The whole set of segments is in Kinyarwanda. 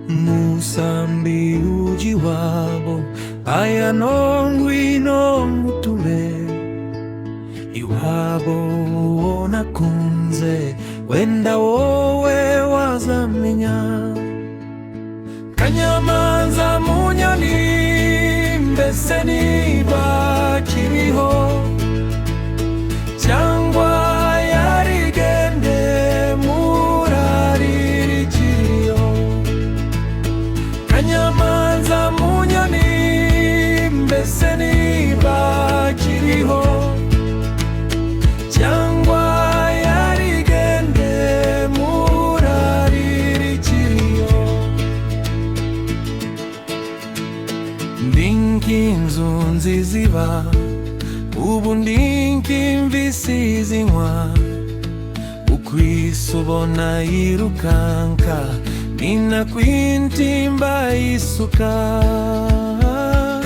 musambi uji wabo aya nongwino mutule iwabo nakunze wenda wowe wazamenya kanyamanza munyoni mbese niba kiriho cyangwa yarigende muraririkiriyo kanyamanza munyoni mbese niba kiriho cyangwa yarigende muraririkiriyo ndinkinzu nziziba ubu ndingimvisi zinywa ukwisubona yirukanka nina kwintimba isuka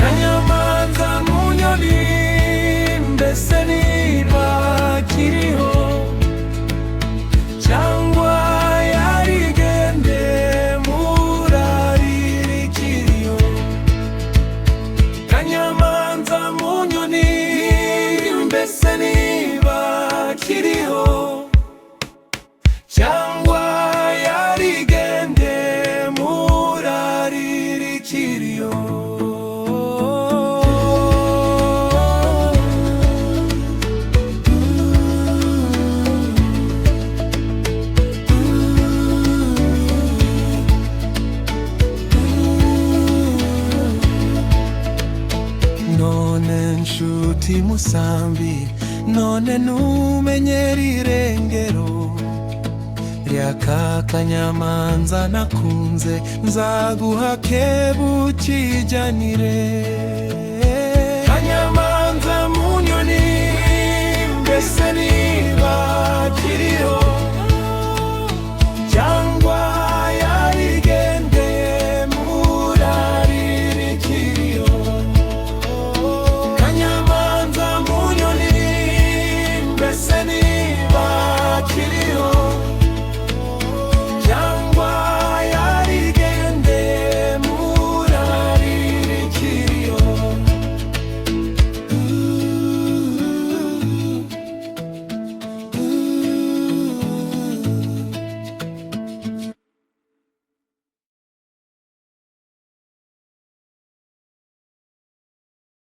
kanyamanza munyoni mbese niba kiriho cyangwa yarigende muraririkiriyo kanyamanza munyoni mbese niba kiriho cyangwa yarigende muraririkiriyo none nshuti musambi none numenyera irengero ryaka kanyamanza nakunze nzaguha kebukijanire kanyamanza munyoni mbese